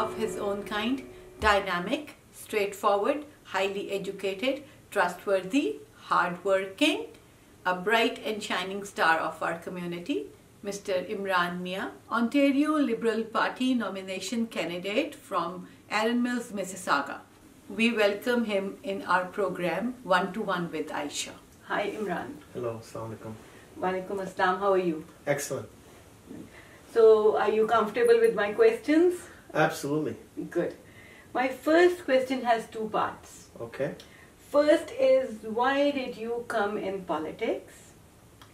of his own kind, dynamic, straightforward, highly educated, trustworthy, hardworking, a bright and shining star of our community, Mr. Imran Mian, Ontario Liberal Party nomination candidate from Erin, Mississauga. We welcome him in our program One to One with Aaysha. Hi Imran. Hello, Assalamu alaikum. Walaikum assalam. How are you? Excellent. So, are you comfortable with my questions? Absolutely. Good. My first question has two parts. Okay. First is, why did you come in politics?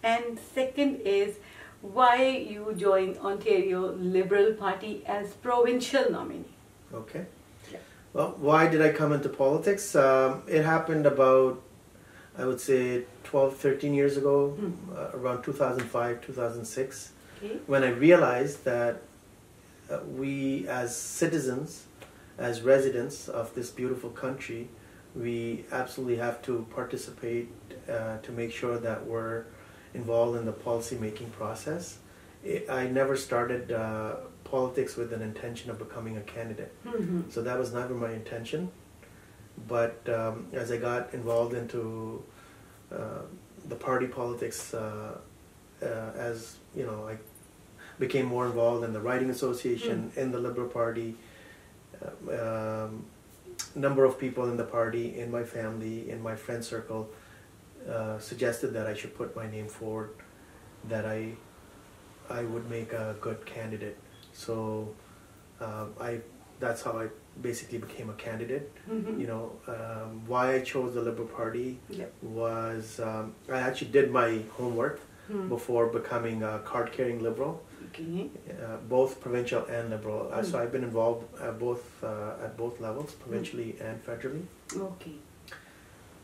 And second is, why you joined Ontario Liberal Party as provincial nominee? Okay. Yeah. Well, why did I come into politics? It happened about, I would say, 12, 13 years ago, around 2005, 2006, when I realized that we as citizens, as residents of this beautiful country, we absolutely have to participate to make sure that we're involved in the policy making process. I never started politics with an intention of becoming a candidate. So that was never my intention. But as I got involved into the party politics, as you know, I became more involved in the Riding Association, in the Liberal Party. Number of people in the party, in my family, in my friend circle, suggested that I should put my name forward, that I would make a good candidate. So that's how I basically became a candidate. You know, why I chose the Liberal Party was I actually did my homework before becoming a card-carrying Liberal. Both provincial and Liberal. So I've been involved at both levels, provincially and federally. Okay.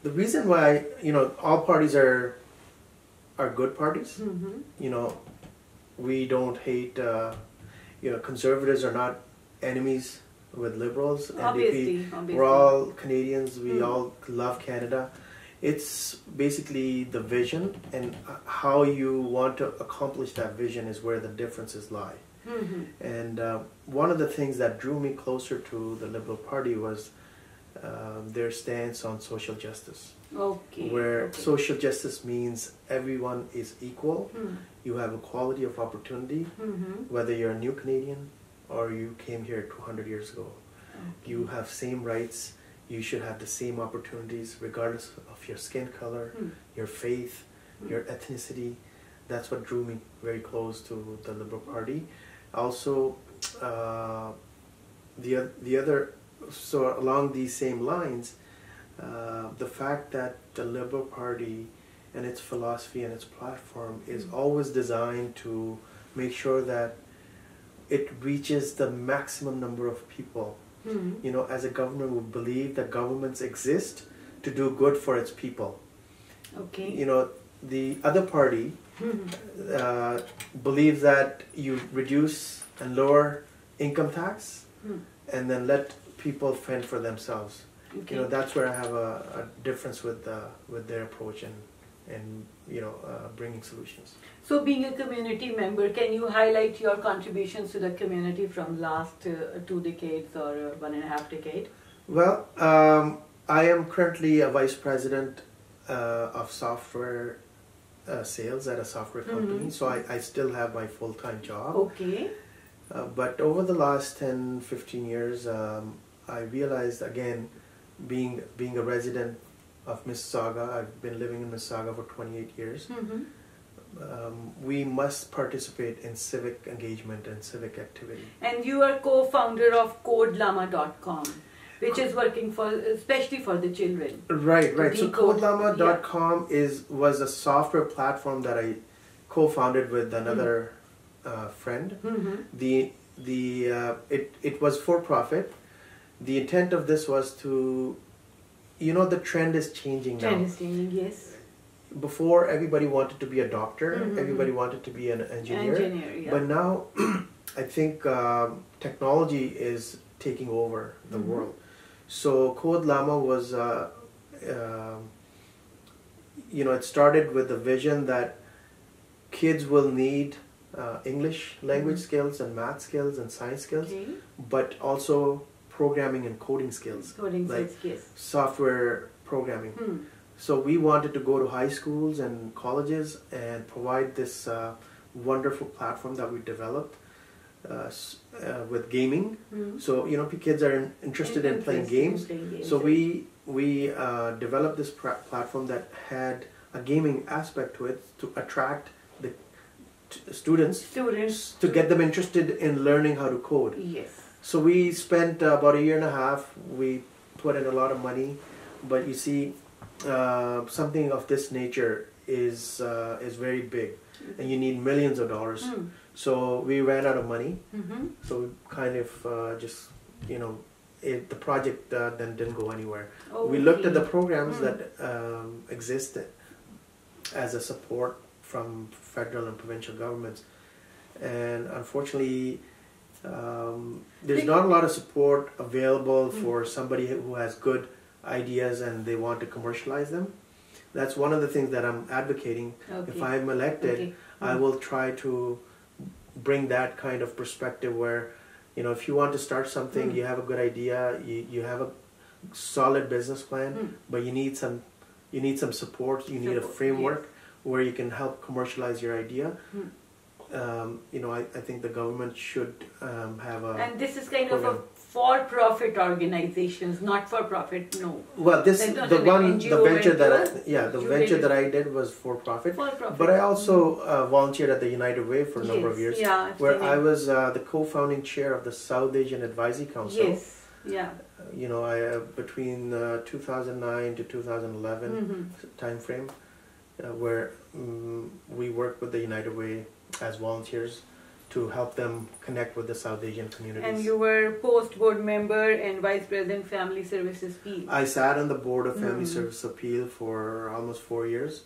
The reason why, you know, all parties are good parties. You know, we don't hate. You know, conservatives are not enemies with Liberals. Obviously. We're all Canadians. We all love Canada. It's basically the vision and how you want to accomplish that vision is where the differences lie. And one of the things that drew me closer to the Liberal Party was their stance on social justice. Where social justice means everyone is equal. You have equality of opportunity, whether you're a new Canadian or you came here 200 years ago. You have same rights. You should have the same opportunities regardless of your skin color, your faith, your ethnicity. That's what drew me very close to the Liberal Party. Also, the other, so along these same lines, the fact that the Liberal Party and its philosophy and its platform is always designed to make sure that it reaches the maximum number of people. You know, as a government, we believe that governments exist to do good for its people. You know, the other party believes that you reduce and lower income tax and then let people fend for themselves. You know, that's where I have a difference with their approach and you know, bringing solutions. So, being a community member, can you highlight your contributions to the community from last 2 decades or 1.5 decade? Well, I am currently a vice president of software sales at a software company, so I still have my full-time job. But over the last 10-15 years, I realized again, being a resident of Mississauga, I've been living in Mississauga for 28 years. We must participate in civic engagement and civic activity. And you are co-founder of CodeLama.com, which is working for, especially for the children. Right. So CodeLama.com was a software platform that I co-founded with another friend. It was for profit. The intent of this was to, you know, the trend is changing now. Trend is changing, yes. Before, everybody wanted to be a doctor, everybody wanted to be an engineer. But now, I think technology is taking over the world. So Code Llama was, you know, it started with the vision that kids will need English language skills and math skills and science skills, Okay. but also programming and coding skills, Coding like skills, yes. software programming. So we wanted to go to high schools and colleges and provide this wonderful platform that we developed with gaming. So kids are interested in playing games. So we developed this platform that had a gaming aspect to it to attract the students to get them interested in learning how to code. Yes. So we spent about a year and a half. We put in a lot of money, but you see, something of this nature is very big, and you need millions of dollars. So we ran out of money. So we kind of just the project then didn't go anywhere. We looked at the programs that exist as a support from federal and provincial governments, and unfortunately there's not a lot of support available for somebody who has good ideas and they want to commercialize them. That's one of the things that I'm advocating. If I'm elected, I will try to bring that kind of perspective where, if you want to start something, you have a good idea, you have a solid business plan, but you need some support, you need a framework where you can help commercialize your idea. I think the government should have a... And this is kind of a for-profit organizations, not for-profit, no. Well, the venture that I did was for-profit. But I also volunteered at the United Way for a number of years, where I was the co-founding chair of the South Asian Advisory Council. Yes, yeah. I between 2009 to 2011 time frame, where we worked with the United Way as volunteers to help them connect with the South Asian communities. And you were post-board member and vice president Family Services Appeal. I sat on the board of Family Service Appeal for almost 4 years.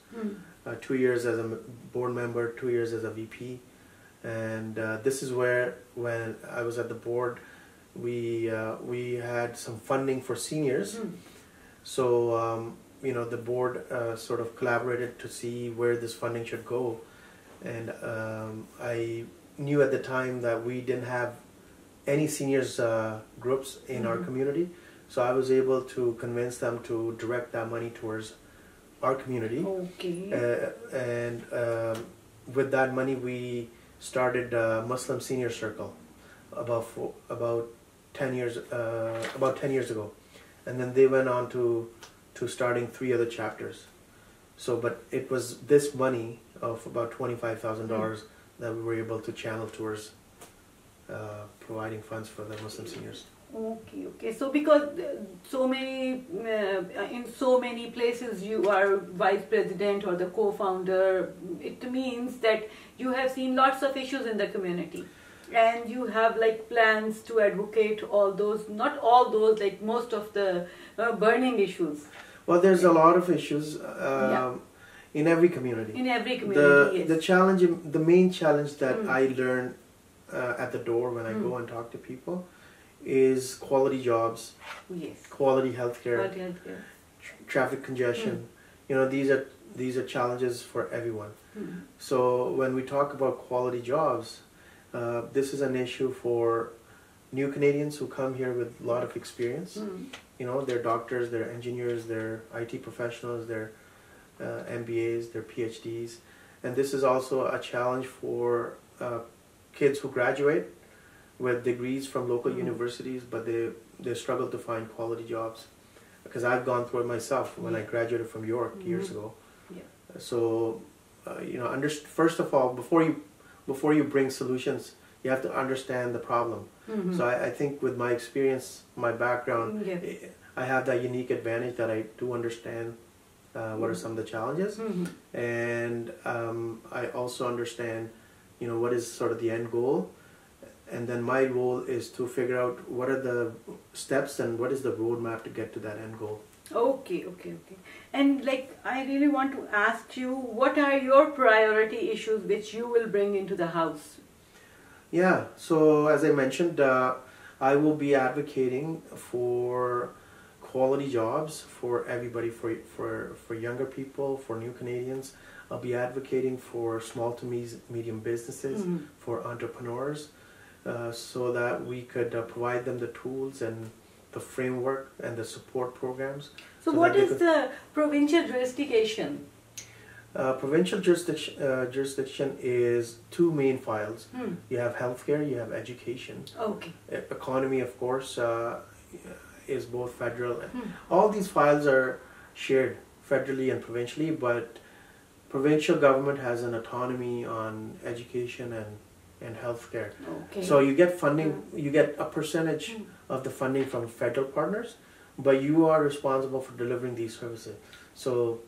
2 years as a board member, 2 years as a VP. And this is where, when I was at the board, we had some funding for seniors. So, the board sort of collaborated to see where this funding should go. And I knew at the time that we didn't have any seniors groups in our community, so I was able to convince them to direct that money towards our community. And with that money, we started a Muslim Senior Circle about 10 years ago, and then they went on to starting 3 other chapters. So, but it was this money of about $25,000 that we were able to channel towards providing funds for the Muslim seniors. Okay. So because in so many places you are vice president or the co-founder, it means that you have seen lots of issues in the community, and you have like plans to advocate all those, not all those, like most of the burning issues. Well, there's a lot of issues in every community. In every community, yes. The main challenge that I learn at the door when I go and talk to people is quality jobs, quality healthcare, traffic congestion. These are challenges for everyone. So when we talk about quality jobs, this is an issue for new Canadians who come here with a lot of experience. They're doctors, they're engineers, they're IT professionals, they're MBAs, they're PhDs. And this is also a challenge for kids who graduate with degrees from local universities, but they struggle to find quality jobs. Because I've gone through it myself when I graduated from York years ago. So, first of all, before you bring solutions, you have to understand the problem. So I think with my experience, my background, I have that unique advantage that I do understand what are some of the challenges, and I also understand, what is sort of the end goal, and then my role is to figure out what are the steps and what is the roadmap to get to that end goal. Okay. And I really want to ask you, what are your priority issues which you will bring into the House? Yeah, so as I mentioned, I will be advocating for quality jobs for everybody, for younger people, for new Canadians. I'll be advocating for small to medium businesses, for entrepreneurs, so that we could provide them the tools and the framework and the support programs. So what is the provincial jurisdiction? Provincial jurisdiction is two main files. You have healthcare, you have education. Okay. Economy, of course, is both federal. All these files are shared federally and provincially, but provincial government has an autonomy on education and healthcare. Okay. So you get funding, you get a percentage of the funding from federal partners, but you are responsible for delivering these services. So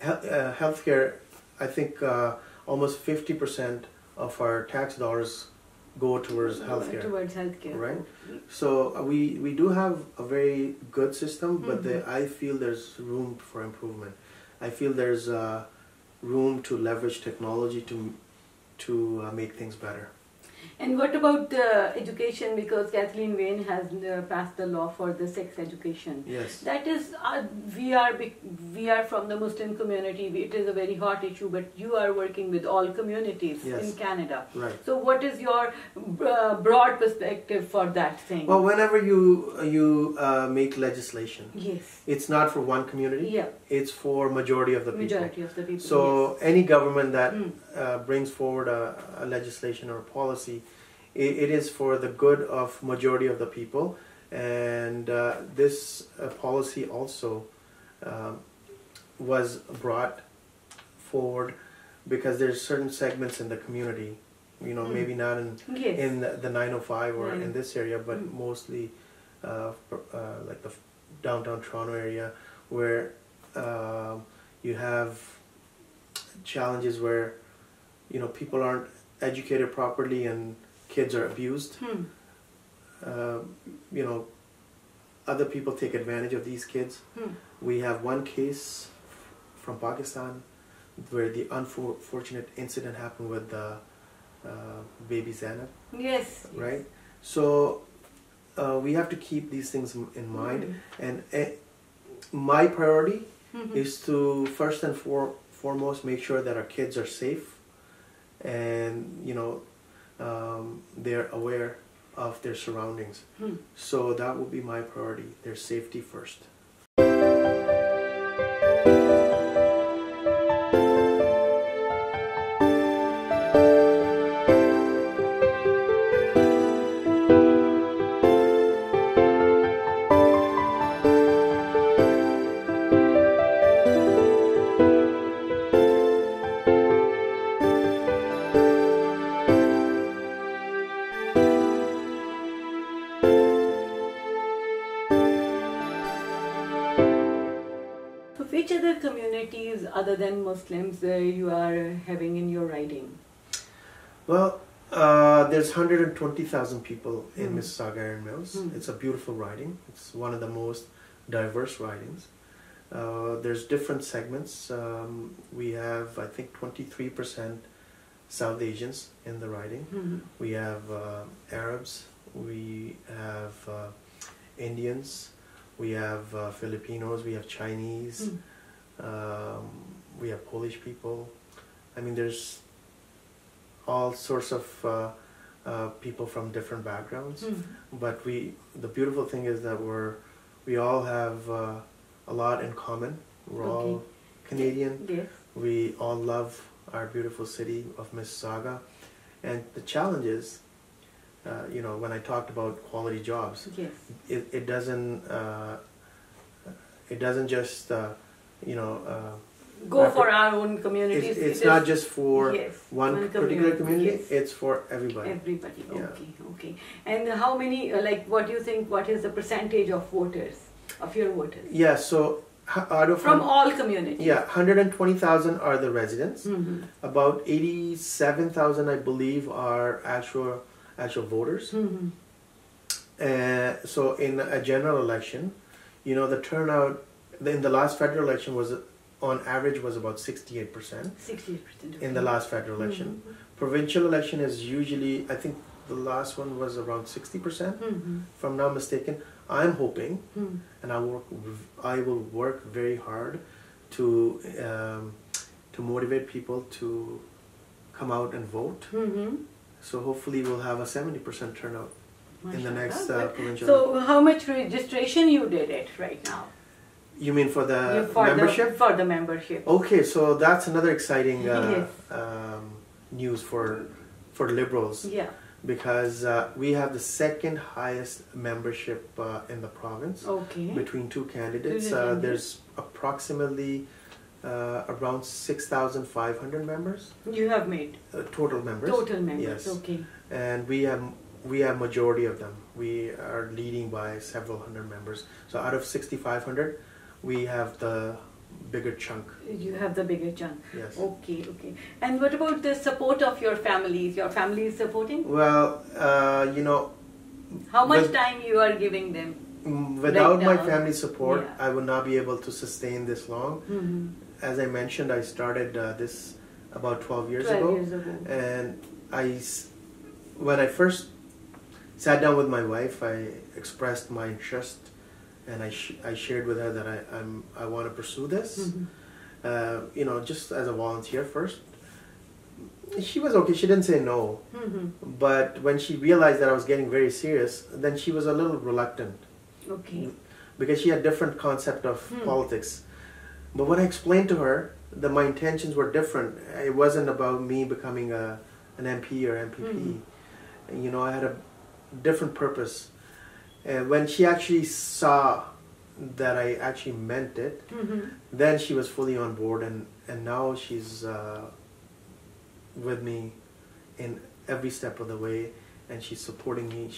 healthcare, I think almost 50% of our tax dollars go towards healthcare. Towards healthcare. Right? So we do have a very good system, but I feel there's room for improvement. I feel there's room to leverage technology to make things better. And what about education? Because Kathleen Wayne has passed the law for the sex education. Yes. That is, we are from the Muslim community. It is a very hot issue, but you are working with all communities in Canada. Right. So what is your broad perspective for that thing? Well, whenever you make legislation, it's not for one community. Yeah. It's for majority of the people. Majority of the people. So any government that brings forward a legislation or a policy, it is for the good of majority of the people, and this policy also was brought forward because there's certain segments in the community, maybe not in the 905 or in this area, but mostly like the downtown Toronto area, where you have challenges where people aren't educated properly and kids are abused. Other people take advantage of these kids. We have one case from Pakistan where the unfortunate incident happened with the baby Zainab. Yes. Right? So we have to keep these things in mind. And my priority is to first and foremost make sure that our kids are safe and they're aware of their surroundings. So that will be my priority, their safety first. Which other communities other than Muslims you are having in your riding? Well, there's 120,000 people in Mississauga, Erin Mills. It's a beautiful riding. It's one of the most diverse ridings. There's different segments. We have, I think, 23% South Asians in the riding. We have Arabs. We have Indians. We have Filipinos. We have Chinese. We have Polish people. I mean, there's all sorts of people from different backgrounds. But the beautiful thing is that we all have a lot in common. We're all Canadian. Yes. We all love our beautiful city of Mississauga. And the challenge is, when I talked about quality jobs, it doesn't just go for our own communities. It's not just for one particular community. Yes. It's for everybody. Everybody. Yeah. Okay. And how many? What do you think? What is the percentage of voters, of your voters? Yeah. So out of from all communities. Yeah, 120,000 are the residents. About 87,000, I believe, are actual voters. So in a general election, the turnout in the last federal election was, on average, was about 68%. 68%. In the last federal election. Provincial election is usually, I think, the last one was around 60%, if I'm not mistaken. I'm hoping, and I will work very hard to motivate people to come out and vote. So hopefully we'll have a 70% turnout in the next provincial. So how much registration you did it right now? You mean for the membership? For the membership. Okay, so that's another exciting news for Liberals. Yeah. Because we have the second highest membership in the province. Okay. Between two candidates. There's approximately around 6,500 members. You have made? Total members. Total members, yes. Okay. And we have majority of them. We are leading by several hundred members. So out of 6,500, we have the bigger chunk. You have the bigger chunk. Yes. Okay, okay. And what about the support of your families? Your family is supporting? Well, you know... How much time you are giving them? Without my family support, I would not be able to sustain this long. As I mentioned, I started this about 12 years ago. And when I first sat down with my wife, I expressed my interest, and I shared with her that I want to pursue this, you know, just as a volunteer first. She was okay. She didn't say no. But when she realized that I was getting very serious, then she was a little reluctant. Okay. Because she had different concept of politics. But when I explained to her that my intentions were different, it wasn't about me becoming an MP or MPP. You know, I had a different purpose. And when she actually saw that I actually meant it, then she was fully on board, and now she's with me in every step of the way, and she's supporting me.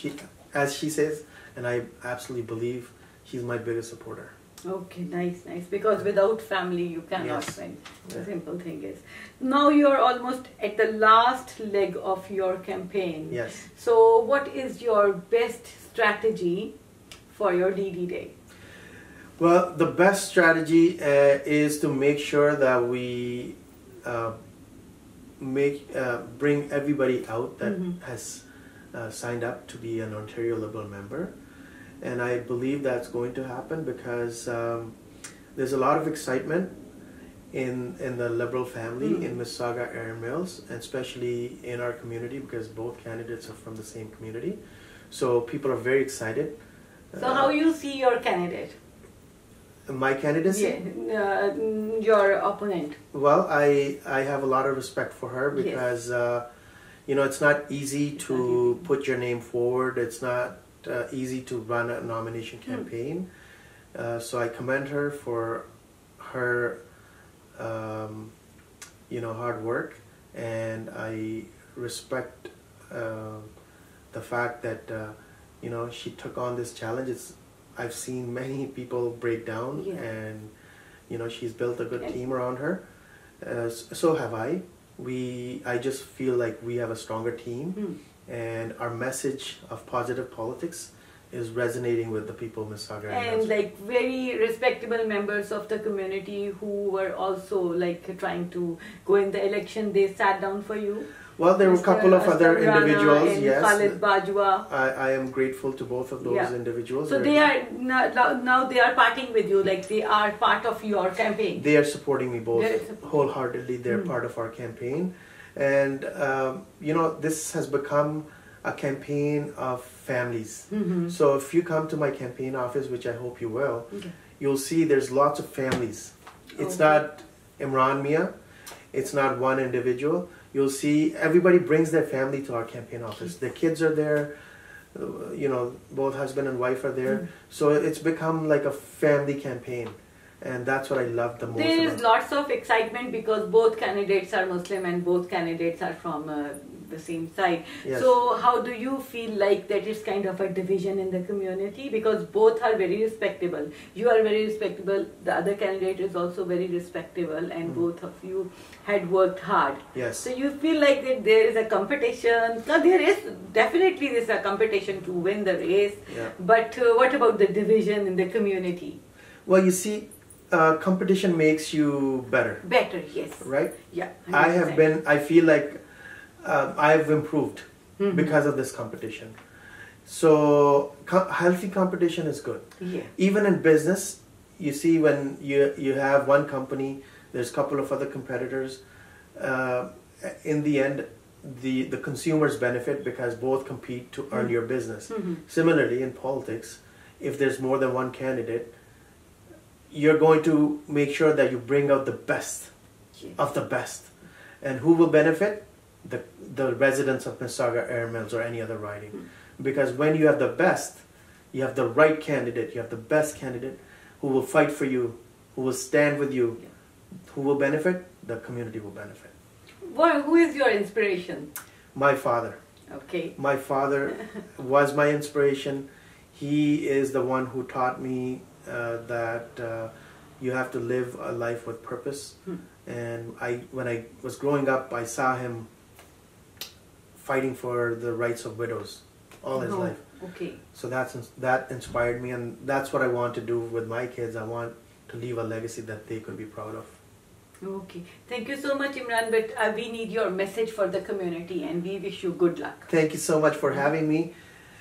As she says, and I absolutely believe, she's my biggest supporter. Okay, nice, nice. Because without family, you cannot win. The simple thing is. Now you are almost at the last leg of your campaign. Yes. So what is your best strategy for your DD Day? Well, the best strategy is to make sure that we bring everybody out that has signed up to be an Ontario Liberal member. And I believe that's going to happen because there's a lot of excitement in the Liberal family in Mississauga, Erin Mills, and especially in our community because both candidates are from the same community. So people are very excited. So how you see your candidate? My candidacy? Yeah, your opponent. Well, I have a lot of respect for her because you know, it's not easy to put your name forward. It's not easy to run a nomination campaign. So I commend her for her you know, hard work, and I respect the fact that you know, she took on this challenge. I've seen many people break down, and you know, she's built a good team around her. So have I. I just feel like we have a stronger team, and our message of positive politics is resonating with the people of Mississauga. And like very respectable members of the community who were also like trying to go in the election, they sat down for you? Well, there were a couple of other individuals, and yes. Khalid Bajwa. I am grateful to both of those individuals. So they are now they are parting with you, like they are part of your campaign. They are supporting me both wholeheartedly. They're part of our campaign, and you know, this has become a campaign of families. So if you come to my campaign office, which I hope you will, you'll see there's lots of families. It's not Imran Mian. It's not one individual. You'll see everybody brings their family to our campaign office. Their kids are there, you know, both husband and wife are there. So it's become like a family campaign. And that's what I love the most. There is lots of excitement because both candidates are Muslim and both candidates are from the same side. Yes. So how do you feel like that is kind of a division in the community? Because both are very respectable. You are very respectable. The other candidate is also very respectable, and both of you had worked hard. Yes. So you feel like that there is a competition. Now there is definitely a competition to win the race. Yeah. But what about the division in the community? Well, you see, competition makes you better. Better, yes. Right? Yeah. 100%. I feel like I've improved because of this competition. So healthy competition is good. Yeah. Even in business, you see when you have one company, there's a couple of other competitors. In the end, the consumers benefit because both compete to earn your business. Similarly, in politics, if there's more than one candidate, you're going to make sure that you bring out the best of the best. And who will benefit? The residents of Mississauga, Erin Mills, or any other riding. Because when you have the best, you have the right candidate, you have the best candidate who will fight for you, who will stand with you, who will benefit, the community will benefit. Who is your inspiration? My father. Okay. My father was my inspiration. He is the one who taught me that you have to live a life with purpose. And when I was growing up, I saw him fighting for the rights of widows all his life. Okay. So that inspired me, and that's what I want to do with my kids. I want to leave a legacy that they could be proud of. Okay. Thank you so much, Imran, but we need your message for the community, and we wish you good luck. Thank you so much for having me.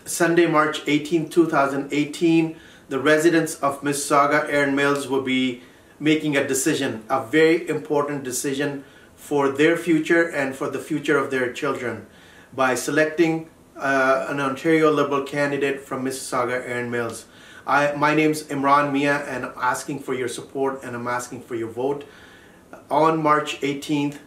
Sunday, March 18, 2018, the residents of Mississauga, Erin Mills will be making a decision, a very important decision for their future and for the future of their children by selecting an Ontario Liberal candidate from Mississauga, Erin Mills. My name's Imran Mian, and I'm asking for your support and I'm asking for your vote. On March 18th,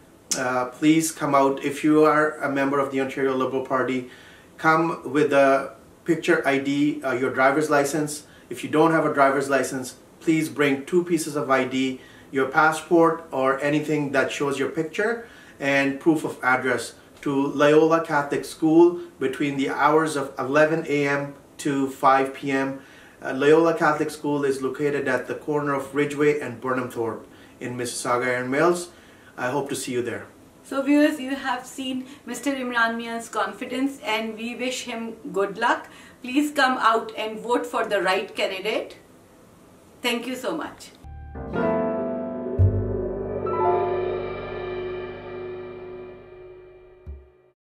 please come out. If you are a member of the Ontario Liberal Party, come with a picture ID, your driver's license. If you don't have a driver's license, please bring 2 pieces of ID, your passport or anything that shows your picture, and proof of address to Loyola Catholic School between the hours of 11 a.m. to 5 p.m. Loyola Catholic School is located at the corner of Ridgeway and Burnhamthorpe in Mississauga, Erin Mills. I hope to see you there. So viewers, you have seen Mr. Imran Mian's confidence, and we wish him good luck. Please come out and vote for the right candidate. Thank you so much.